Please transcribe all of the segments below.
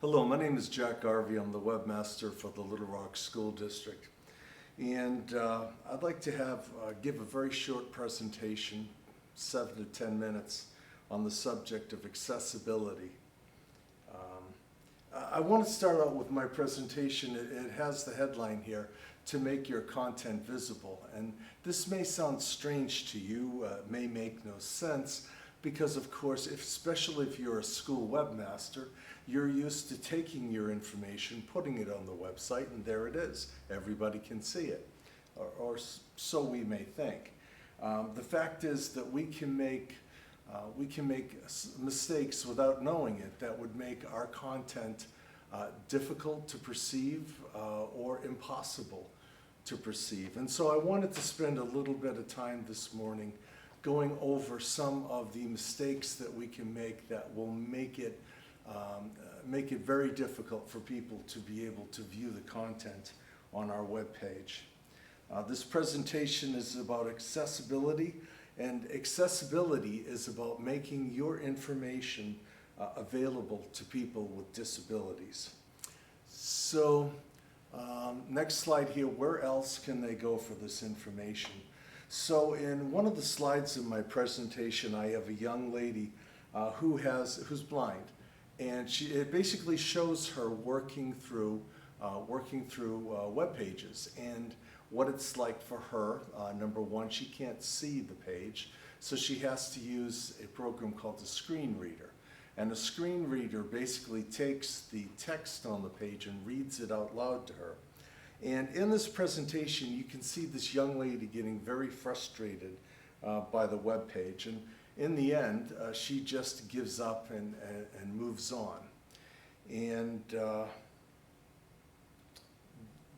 Hello, my name is Jack Garvey. I'm the webmaster for the Little Rock School District. And I'd like to give a very short presentation, 7 to 10 minutes, on the subject of accessibility. I want to start out with my presentation. It has the headline here, to make your content visible. And this may sound strange to you, may make no sense, because of course, especially if you're a school webmaster, you're used to taking your information, putting it on the website, and there it is. Everybody can see it, or so we may think. The fact is that we can make mistakes without knowing it that would make our content difficult to perceive or impossible to perceive. And so I wanted to spend a little bit of time this morning going over some of the mistakes that we can make that will make it very difficult for people to be able to view the content on our webpage. This presentation is about accessibility, and accessibility is about making your information available to people with disabilities. So, next slide here, where else can they go for this information? So in one of the slides in my presentation, I have a young lady who's blind, and it basically shows her working through web pages and what it's like for her. Number one, she can't see the page, so she has to use a program called a screen reader. And a screen reader basically takes the text on the page and reads it out loud to her. And in this presentation, you can see this young lady getting very frustrated by the web page. And in the end, she just gives up and moves on. And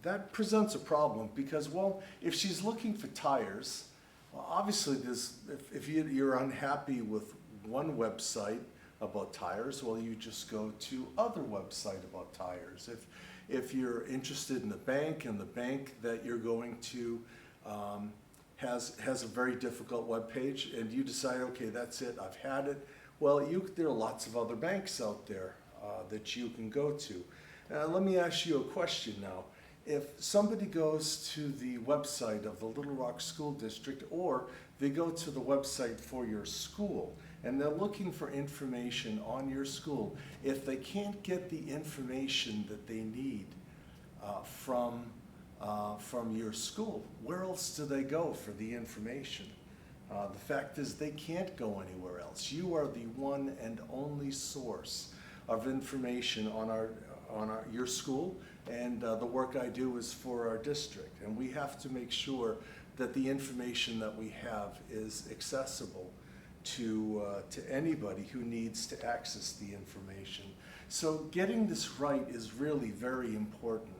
that presents a problem because, well, if she's looking for tires, well, obviously if you're unhappy with one website about tires, well, you just go to other website about tires. If you're interested in the bank and the bank that you're going to has a very difficult web page, and you decide, okay, that's it, I've had it, well, there are lots of other banks out there that you can go to. Let me ask you a question now. If somebody goes to the website of the Little Rock School District, or they go to the website for your school, and they're looking for information on your school, if they can't get the information that they need from your school, where else do they go for the information? The fact is they can't go anywhere else. You are the one and only source of information on your school, and the work I do is for our district. And we have to make sure that the information that we have is accessible to anybody who needs to access the information. So getting this right is really very important.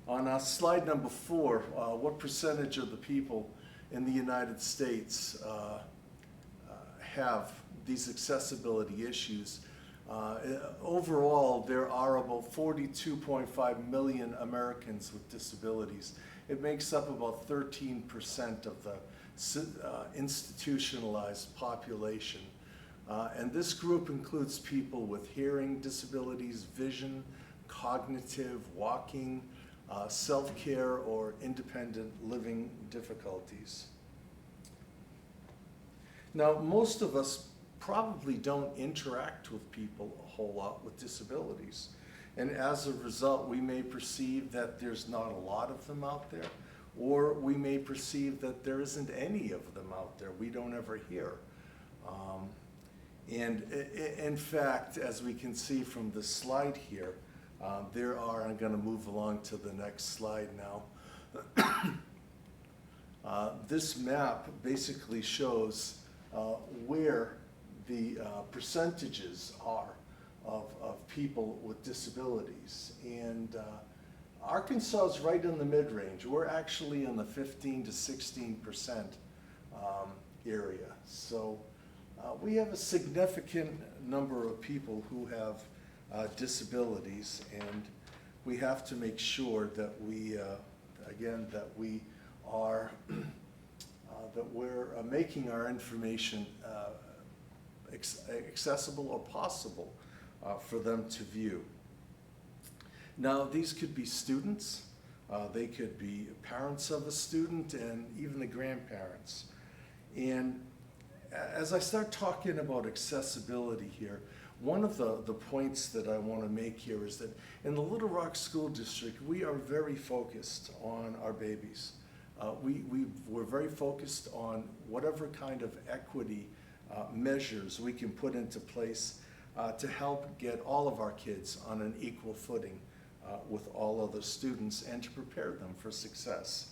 On slide number 4, what percentage of the people in the United States have these accessibility issues? Overall, there are about 42.5 million Americans with disabilities. It makes up about 13% of the institutionalized population. And this group includes people with hearing disabilities, vision, cognitive, walking, self-care, or independent living difficulties. Now, most of us probably don't interact with people a whole lot with disabilities. And as a result, we may perceive that there's not a lot of them out there, or we may perceive that there isn't any of them out there. We don't ever hear. And in fact, as we can see from the slide here, I'm going to move along to the next slide now. This map basically shows where the percentages are of people with disabilities. And Arkansas is right in the mid-range. We're actually in the 15 to 16% area. So we have a significant number of people who have disabilities, and we have to make sure that we, again, that we're making our information accessible or possible for them to view. Now, these could be students, they could be parents of a student, and even the grandparents. And as I start talking about accessibility here, one of the points that I want to make here is that in the Little Rock School District, we are very focused on our babies. We're very focused on whatever kind of equity measures we can put into place to help get all of our kids on an equal footing with all other students and to prepare them for success.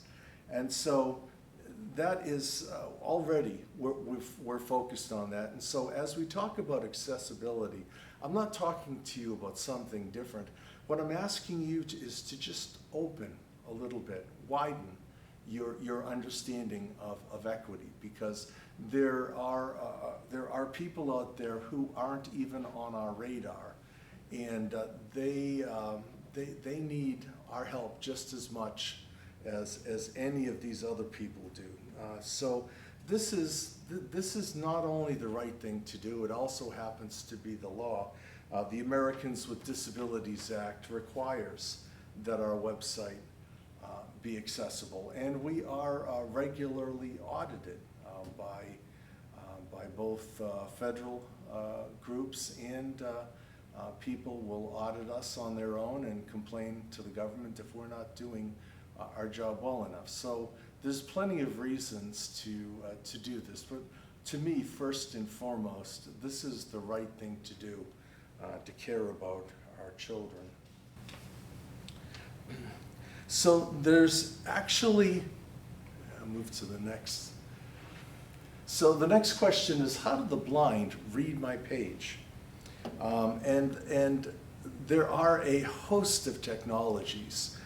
And so that is already, we're focused on that. And so as we talk about accessibility, I'm not talking to you about something different. What I'm asking you is to just open a little bit, widen your understanding of equity, because there are people out there who aren't even on our radar, and they need our help just as much as any of these other people do. So this is not only the right thing to do, it also happens to be the law. The Americans with Disabilities Act requires that our website be accessible, and we are regularly audited by both federal groups, and people will audit us on their own and complain to the government if we're not doing our job well enough. So there's plenty of reasons to do this, but to me, first and foremost, this is the right thing to do, to care about our children. So there's actually, I'll move to the next. So the next question is, how do the blind read my page? And there are a host of technologies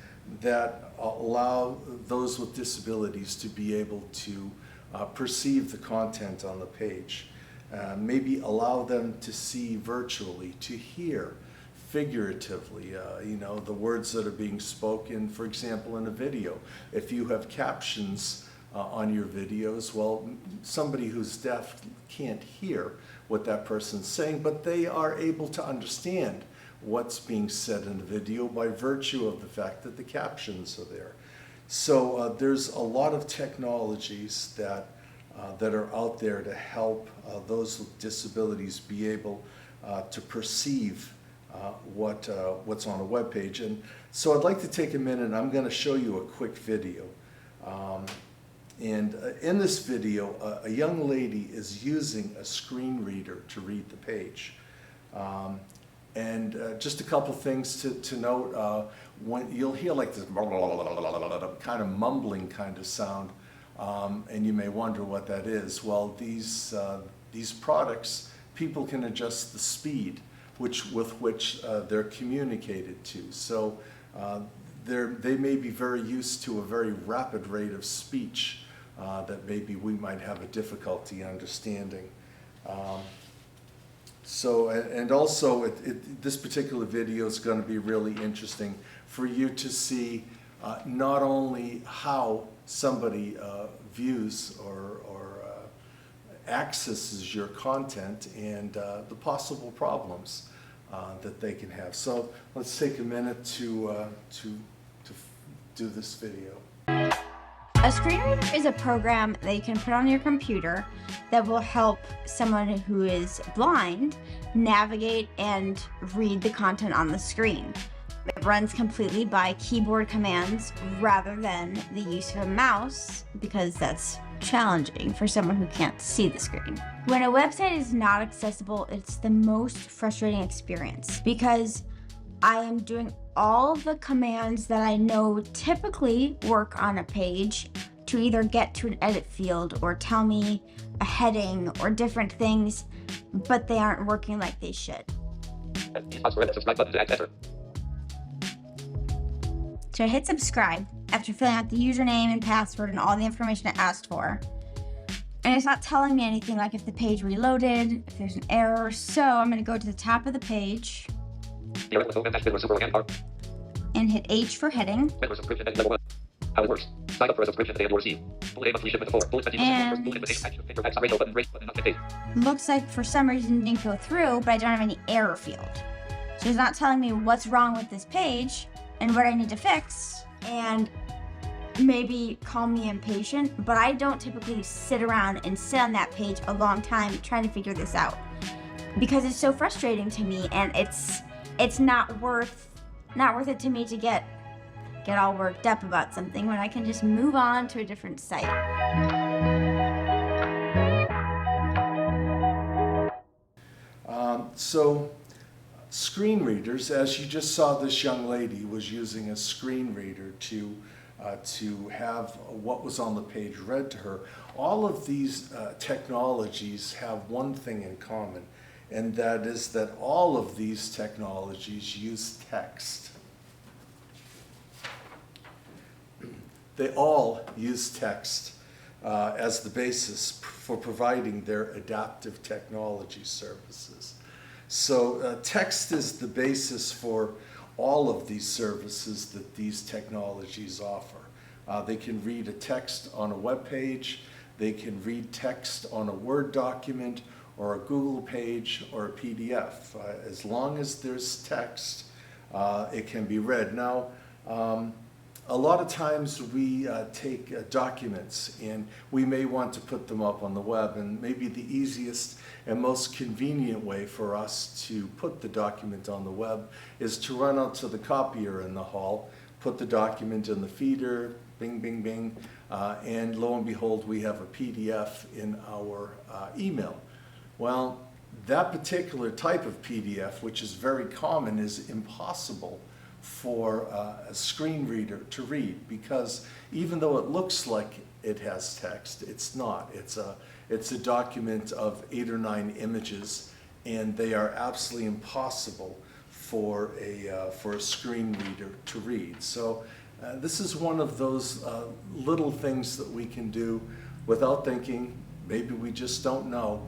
that allow those with disabilities to be able to perceive the content on the page. Maybe allow them to see virtually, to hear figuratively, the words that are being spoken, for example, in a video. If you have captions on your videos, well, somebody who's deaf can't hear what that person's saying, but they are able to understand what's being said in the video by virtue of the fact that the captions are there. So there's a lot of technologies that are out there to help those with disabilities be able to perceive what's on a web page. And so I'd like to take a minute, and I'm going to show you a quick video. And in this video, a young lady is using a screen reader to read the page. And just a couple things to note. When you'll hear like this kind of mumbling kind of sound, and you may wonder what that is. Well, these products, people can adjust the speed with which they're communicated to. So they may be very used to a very rapid rate of speech that maybe we might have a difficulty understanding. And also, this particular video is going to be really interesting for you to see not only how somebody views or accesses your content and the possible problems that they can have. So let's take a minute to do this video. A screen reader is a program that you can put on your computer that will help someone who is blind navigate and read the content on the screen. It runs completely by keyboard commands rather than the use of a mouse, because that's challenging for someone who can't see the screen. When a website is not accessible, it's the most frustrating experience, because I am doing all the commands that I know typically work on a page to either get to an edit field or tell me a heading or different things, but they aren't working like they should. So I hit subscribe after filling out the username and password and all the information I asked for. And it's not telling me anything, like if the page reloaded, if there's an error. So I'm going to go to the top of the page and hit H for heading. How it works. Sign up for a subscription today and you'll receive full day monthly shipment of full 20 And picture back radio button rate button notification. looks like for some reason it didn't go through, but I don't have any error field. So it's not telling me what's wrong with this page and what I need to fix. And maybe call me impatient, but I don't typically sit around and sit on that page a long time trying to figure this out because it's so frustrating to me, and it's not worth it to me to get all worked up about something when I can just move on to a different site. So screen readers, as you just saw, this young lady was using a screen reader to have what was on the page read to her. All of these technologies have one thing in common, and that is that all of these technologies use text. They all use text as the basis for providing their adaptive technology services. So text is the basis for all of these services that these technologies offer. They can read a text on a web page, they can read text on a Word document or a Google page or a PDF. As long as there's text, it can be read. Now, a lot of times we take documents and we may want to put them up on the web, and maybe the easiest and most convenient way for us to put the document on the web is to run out to the copier in the hall, put the document in the feeder, bing, bing, bing, and lo and behold, we have a PDF in our email. Well, that particular type of PDF, which is very common, is impossible for a screen reader to read, because even though it looks like it has text, it's not. It's a document of 8 or 9 images, and they are absolutely impossible for a screen reader to read. So this is one of those little things that we can do without thinking. Maybe we just don't know.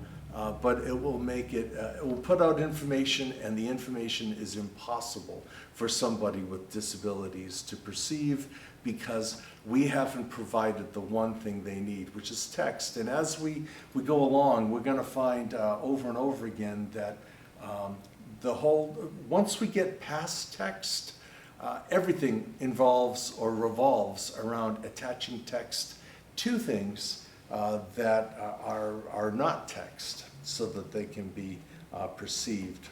But it will make it will put out information, and the information is impossible for somebody with disabilities to perceive, because we haven't provided the one thing they need, which is text. And as we go along, we're going to find over and over again that once we get past text, everything involves or revolves around attaching text to things that are not text, so that they can be perceived.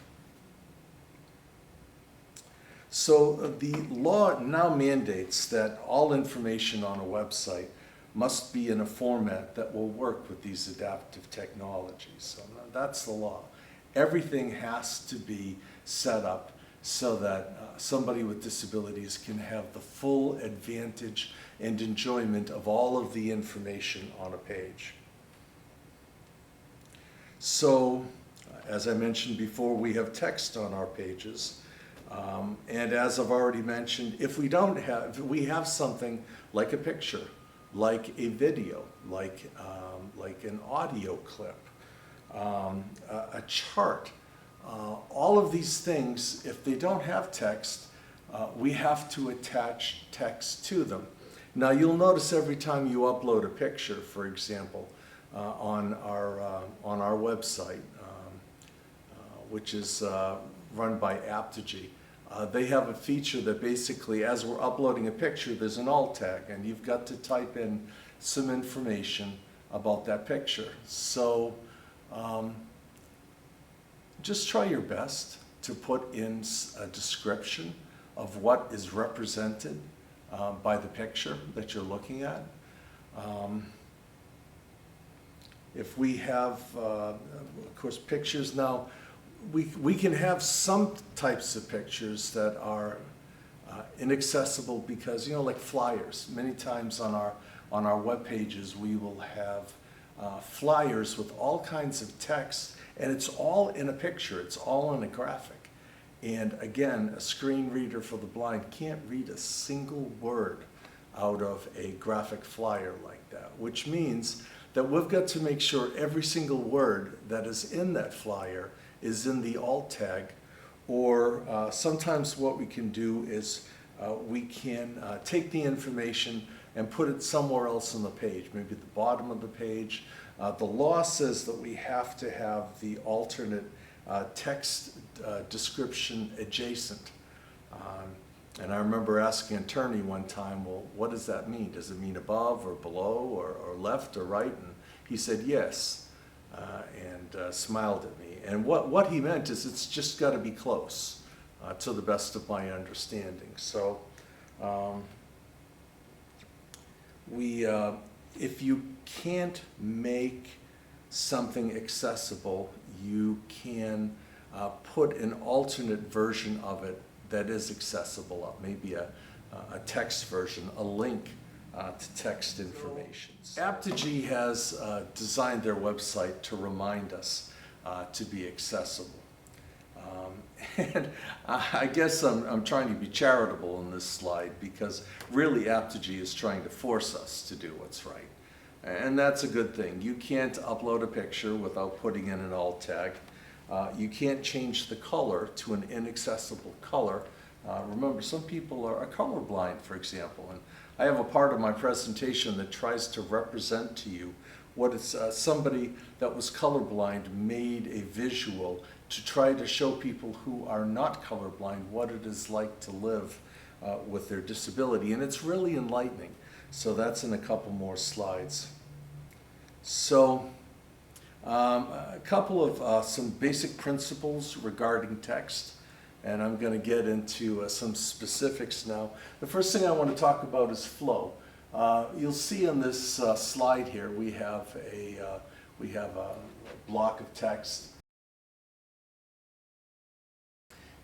So the law now mandates that all information on a website must be in a format that will work with these adaptive technologies. So that's the law. Everything has to be set up so that somebody with disabilities can have the full advantage and enjoyment of all of the information on a page. So, as I mentioned before, we have text on our pages. And as I've already mentioned, if we have something like a picture, like a video, like an audio clip, a chart, all of these things, if they don't have text, we have to attach text to them. Now you'll notice every time you upload a picture, for example, on our website, which is run by Apogee, they have a feature that basically, as we're uploading a picture, there's an alt tag, and you've got to type in some information about that picture. So just try your best to put in a description of what is represented by the picture that you're looking at. If we have, of course, pictures now, we can have some types of pictures that are inaccessible because, like flyers. Many times on our web pages, we will have flyers with all kinds of text, and it's all in a picture. It's all in a graphic. And again, a screen reader for the blind can't read a single word out of a graphic flyer like that, which means that we've got to make sure every single word that is in that flyer is in the alt tag, or sometimes what we can do is we can take the information and put it somewhere else on the page, maybe at the bottom of the page. The law says that we have to have the alternate text description adjacent. And I remember asking an attorney one time, well, what does that mean? Does it mean above or below or left or right? And he said yes, and smiled at me. And what he meant is it's just got to be close, to the best of my understanding. So if you can't make something accessible, you can put an alternate version of it that is accessible up, maybe a text version, a link to text information. Aptigee has designed their website to remind us to be accessible. And I guess I'm trying to be charitable in this slide, because really Aptigee is trying to force us to do what's right. And that's a good thing. You can't upload a picture without putting in an alt tag. You can't change the color to an inaccessible color. Remember, some people are colorblind, for example, and I have a part of my presentation that tries to represent to you what it's somebody that was colorblind made a visual to try to show people who are not colorblind what it is like to live with their disability, and it's really enlightening. So that's in a couple more slides. So a couple of some basic principles regarding text, and I'm going to get into some specifics now. The first thing I want to talk about is flow. You'll see on this slide here we have a block of text,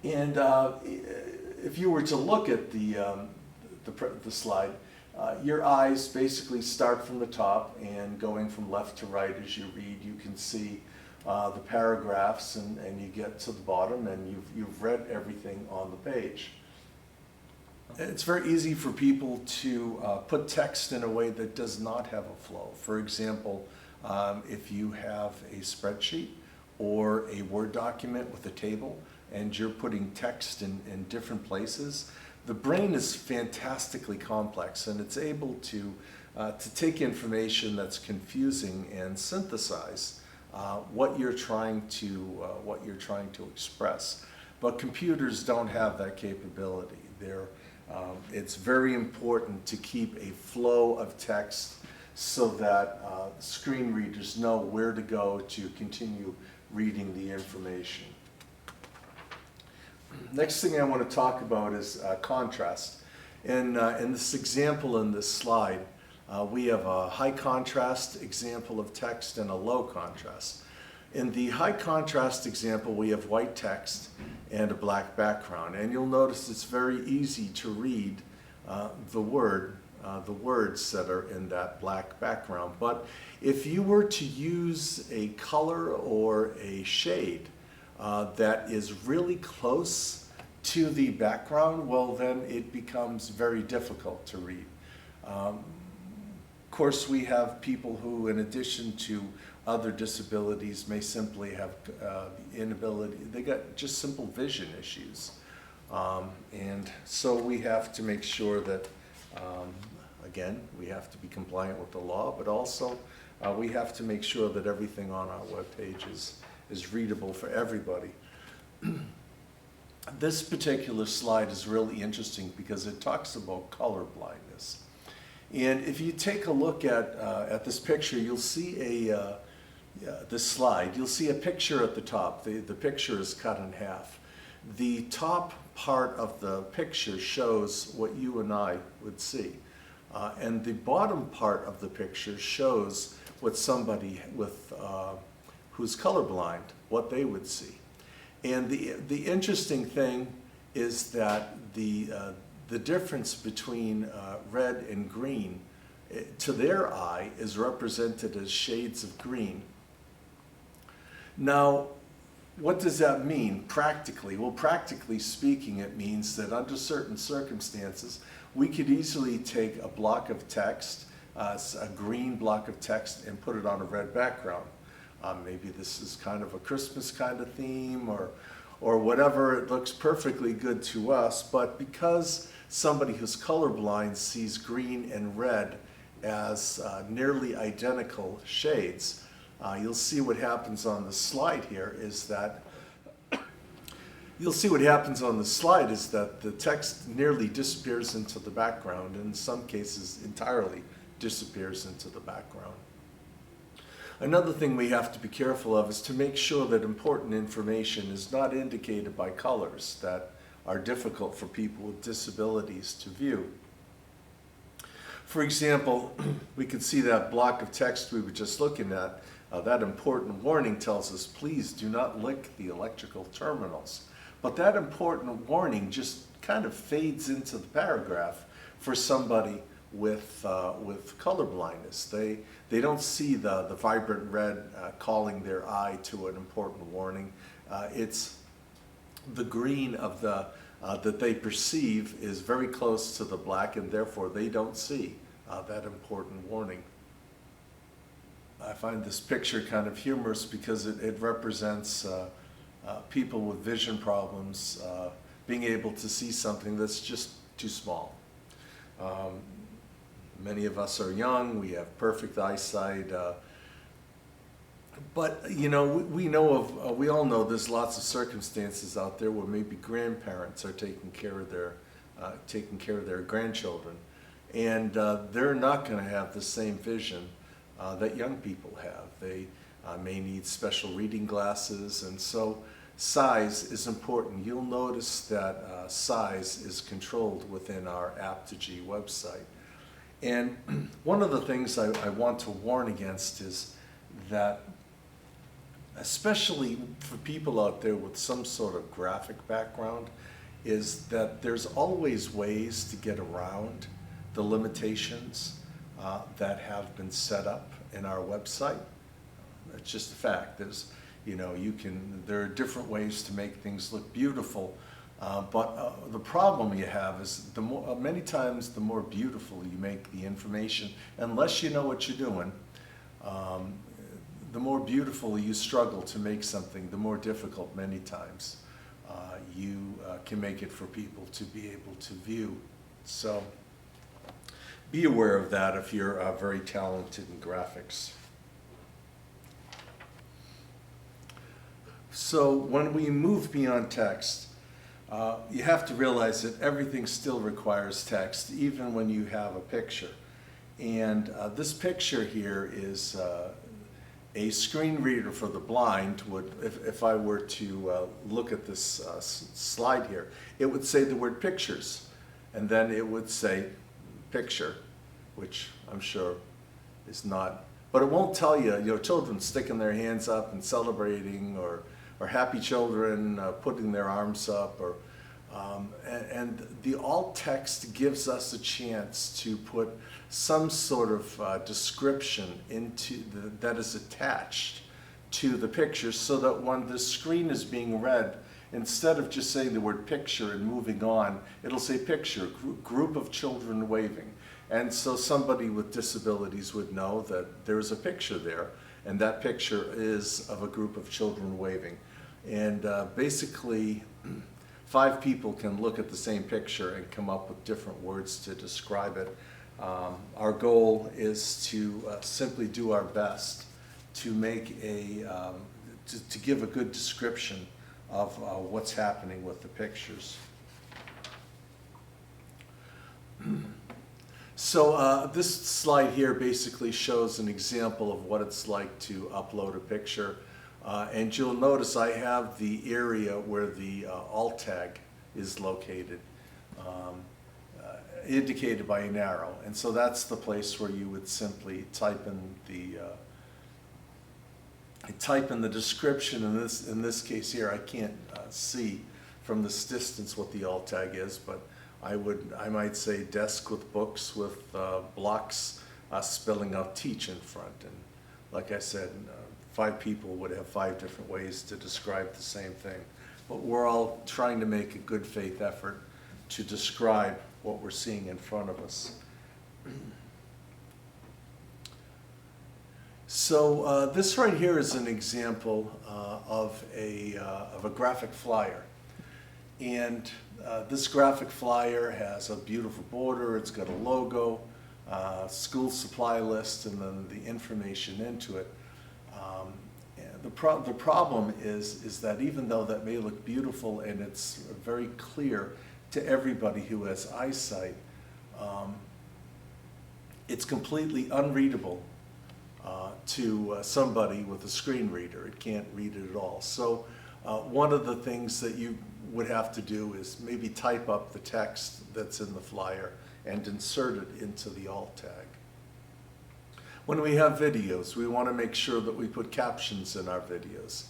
and if you were to look at the slide, your eyes basically start from the top, and going from left to right as you read, you can see the paragraphs, and you get to the bottom, and you've read everything on the page. It's very easy for people to put text in a way that does not have a flow. For example, if you have a spreadsheet or a Word document with a table, and you're putting text in different places, the brain is fantastically complex, and it's able to take information that's confusing and synthesize what you're trying to express. But computers don't have that capability. It's very important to keep a flow of text so that screen readers know where to go to continue reading the information. Next thing I want to talk about is contrast. In this example in this slide, we have a high contrast example of text and a low contrast. In the high contrast example, we have white text and a black background, and you'll notice it's very easy to read the words that are in that black background. But if you were to use a color or a shade that is really close to the background, well, then it becomes very difficult to read. Of course, we have people who, in addition to other disabilities, may simply have the inability, they got just simple vision issues. And so we have to make sure that, again, we have to be compliant with the law, but also we have to make sure that everything on our webpage is readable for everybody. This particular slide is really interesting because it talks about color blindness. And if you take a look at this picture, you'll see this slide, you'll see a picture at the top. The picture is cut in half. The top part of the picture shows what you and I would see. And the bottom part of the picture shows what somebody who's colorblind, what they would see. And the interesting thing is that the difference between red and green, to their eye, is represented as shades of green. Now, what does that mean practically? Well, practically speaking, it means that under certain circumstances, we could easily take a block of text, a green block of text, and put it on a red background. Maybe this is kind of a Christmas kind of theme or whatever. It looks perfectly good to us, but because somebody who's colorblind sees green and red as nearly identical shades. You'll see what happens on the slide here is that the text nearly disappears into the background, and in some cases entirely disappears into the background. Another thing we have to be careful of is to make sure that important information is not indicated by colors that are difficult for people with disabilities to view. For example, we can see that block of text we were just looking at. That important warning tells us, please do not lick the electrical terminals. But that important warning just kind of fades into the paragraph for somebody with color blindness. They don't see the vibrant red calling their eye to an important warning. It's the green of that they perceive is very close to the black, and therefore they don't see that important warning. I find this picture kind of humorous because it represents people with vision problems being able to see something that's just too small. Many of us are young, we have perfect eyesight, but you know, we all know there's lots of circumstances out there where maybe grandparents are taking care of their grandchildren, and they're not going to have the same vision that young people have. They may need special reading glasses, and so size is important. You'll notice that size is controlled within our Apogee website. And one of the things I want to warn against is that, especially for people out there with some sort of graphic background, is that there's always ways to get around the limitations that have been set up in our website. It's just a fact. There are different ways to make things look beautiful, but the problem you have is many times the more beautiful you make the information, unless you know what you're doing, the more beautiful you struggle to make something, the more difficult many times you can make it for people to be able to view. So be aware of that if you're very talented in graphics. So when we move beyond text, you have to realize that everything still requires text, even when you have a picture. And this picture here is a screen reader for the blind. If I were to look at this slide here, it would say the word pictures, and then it would say picture, which I'm sure is not, but it won't tell you, children sticking their hands up and celebrating, or happy children putting their arms up, and the alt text gives us a chance to put some sort of description that is attached to the picture, so that when the screen is being read, instead of just saying the word picture and moving on, it'll say picture, group of children waving. And so somebody with disabilities would know that there is a picture there, and that picture is of a group of children waving. And basically, 5 people can look at the same picture and come up with different words to describe it. Our goal is to simply do our best to make to give a good description of what's happening with the pictures. So this slide here basically shows an example of what it's like to upload a picture. And you'll notice I have the area where the alt tag is located, indicated by an arrow. And so that's the place where you would simply type in the description. In this case here, I can't see from this distance what the alt tag is, but I might say desk with books with blocks spelling out teach in front. And like I said, 5 people would have 5 different ways to describe the same thing. But we're all trying to make a good faith effort to describe what we're seeing in front of us. So this right here is an example of a graphic flyer. And this graphic flyer has a beautiful border, it's got a logo, school supply list, and then the information into it. And the problem is that even though that may look beautiful and it's very clear to everybody who has eyesight, it's completely unreadable to somebody with a screen reader. It can't read it at all. So one of the things that you would have to do is maybe type up the text that's in the flyer and insert it into the alt tag. When we have videos, we want to make sure that we put captions in our videos.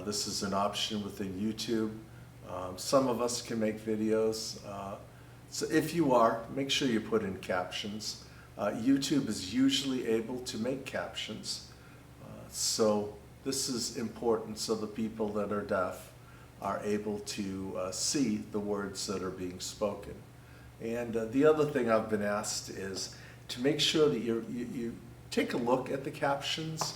This is an option within YouTube. Some of us can make videos. So if you are, make sure you put in captions. YouTube is usually able to make captions. So this is important so the people that are deaf are able to see the words that are being spoken. And the other thing I've been asked is to make sure that you take a look at the captions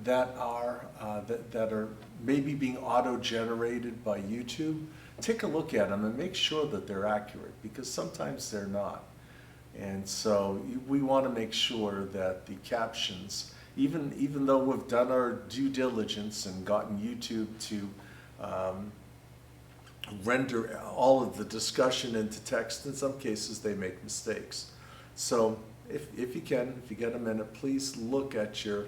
that are maybe being auto-generated by YouTube. Take a look at them and make sure that they're accurate, because sometimes they're not. And so we want to make sure that the captions, even though we've done our due diligence and gotten YouTube to render all of the discussion into text, in some cases they make mistakes. So if you can, if you get a minute, please look at your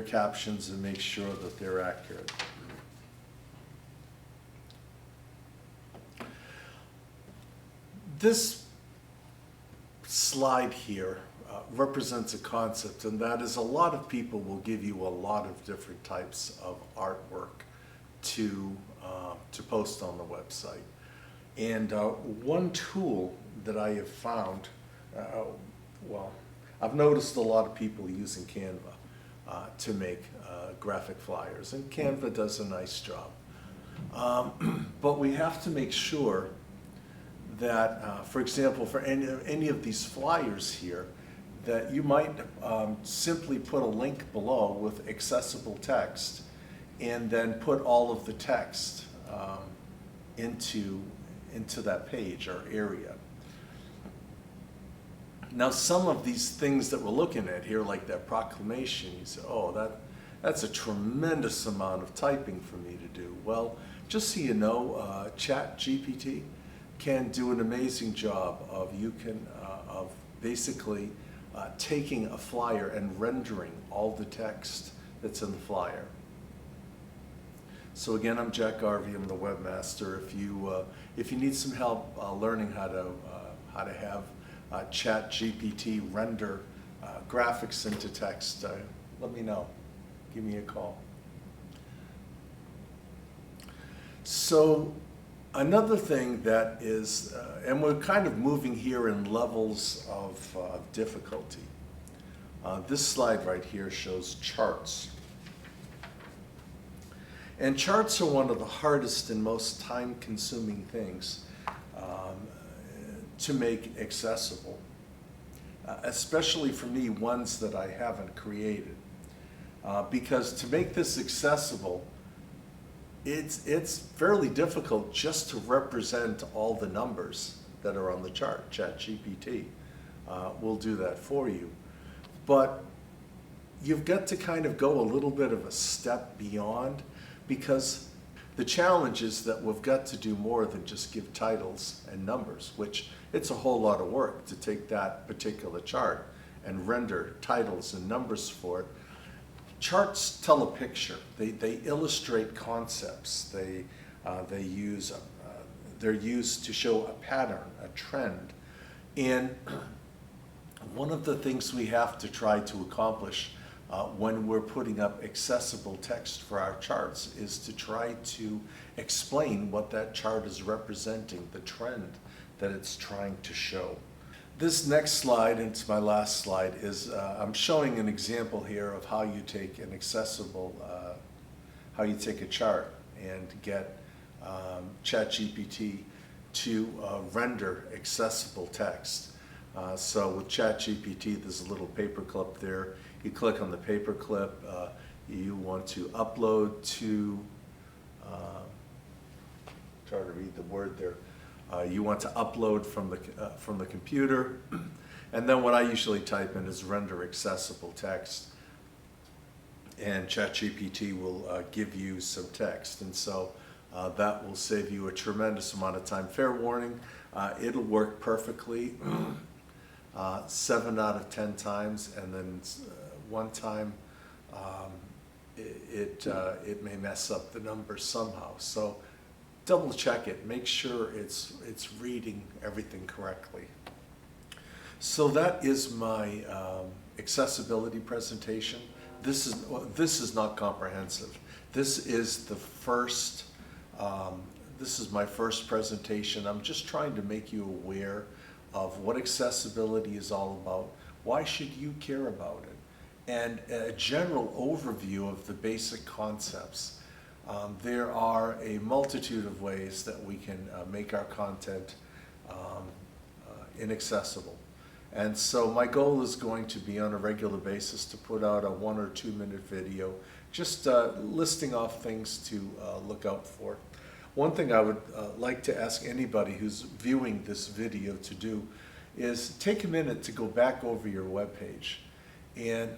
captions and make sure that they're accurate. This slide here represents a concept, and that is a lot of people will give you a lot of different types of artwork to post on the website. And one tool that I have found, well, I've noticed a lot of people using Canva to make graphic flyers, and Canva does a nice job. But we have to make sure that, for example, for any of these flyers here, that you might simply put a link below with accessible text and then put all of the text into that page or area. Now, some of these things that we're looking at here, like that proclamation, you say, oh, that's a tremendous amount of typing for me to do. Well, just so you know, ChatGPT can do an amazing job of basically taking a flyer and rendering all the text that's in the flyer. So again, I'm Jack Garvey. I'm the webmaster. If you need some help learning how to have ChatGPT render graphics into text, let me know. Give me a call. So another thing that is, and we're kind of moving here in levels of difficulty. This slide right here shows charts. And charts are one of the hardest and most time-consuming things to make accessible, especially for me, ones that I haven't created. Because to make this accessible, it's fairly difficult just to represent all the numbers that are on the chart. ChatGPT will do that for you. But you've got to kind of go a little bit of a step beyond, because the challenge is that we've got to do more than just give titles and numbers, which it's a whole lot of work to take that particular chart and render titles and numbers for it. Charts tell a picture. They illustrate concepts. They're used to show a pattern, a trend. And one of the things we have to try to accomplish when we're putting up accessible text for our charts is to try to explain what that chart is representing, the trend that it's trying to show. This next slide, and it's my last slide, is I'm showing an example here of how you take an accessible, how you take a chart and get ChatGPT to render accessible text. So with ChatGPT, there's a little paperclip there. You click on the paperclip. You want to upload to, hard to read the word there. You want to upload from the computer. And then what I usually type in is render accessible text. And ChatGPT will give you some text. And so that will save you a tremendous amount of time. Fair warning, it'll work perfectly 7 out of 10 times, and then one time it may mess up the numbers somehow. So double check it, make sure it's reading everything correctly. So that is my accessibility presentation. This is not comprehensive. This is the first. This is my first presentation. I'm just trying to make you aware of what accessibility is all about. Why should you care about it? And a general overview of the basic concepts. There are a multitude of ways that we can make our content inaccessible. And so my goal is going to be on a regular basis to put out a 1 or 2 minute video, just listing off things to look out for. One thing I would like to ask anybody who's viewing this video to do is take a minute to go back over your webpage and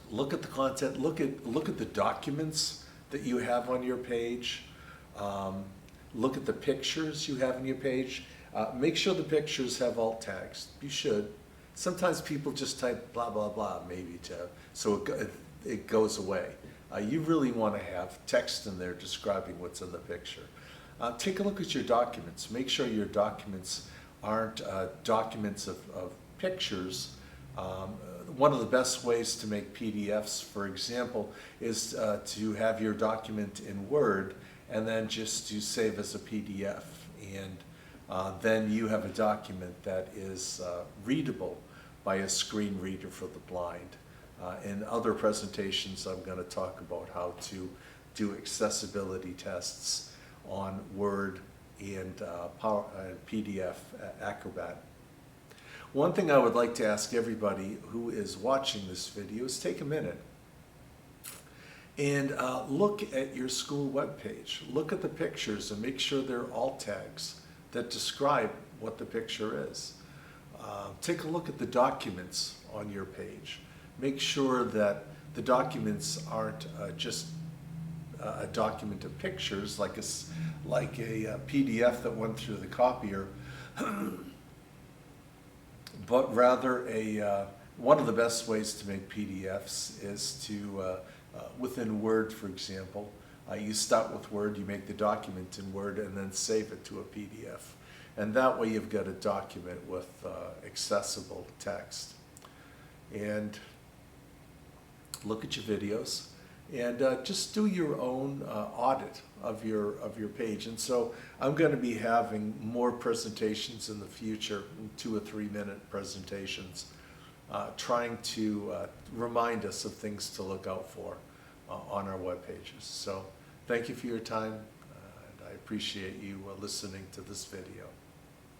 look at the content, look at the documents that you have on your page, look at the pictures you have on your page. Make sure the pictures have alt tags. You should. Sometimes people just type blah, blah, blah, maybe, so it goes away. You really want to have text in there describing what's in the picture. Take a look at your documents. Make sure your documents aren't documents of pictures. One of the best ways to make PDFs, for example, is to have your document in Word and then just to save as a PDF. And then you have a document that is readable by a screen reader for the blind. In other presentations, I'm going to talk about how to do accessibility tests on Word and PDF Acrobat. One thing I would like to ask everybody who is watching this video is take a minute and look at your school webpage. Look at the pictures and make sure they're alt tags that describe what the picture is. Take a look at the documents on your page. Make sure that the documents aren't just a document of pictures like a PDF that went through the copier, but rather one of the best ways to make PDFs is to, within Word, for example, you start with Word, you make the document in Word, and then save it to a PDF. And that way you've got a document with accessible text. And look at your videos and just do your own audit of your page. And so I'm going to be having more presentations in the future, 2 or 3 minute presentations, trying to remind us of things to look out for on our web pages. So thank you for your time, and I appreciate you listening to this video.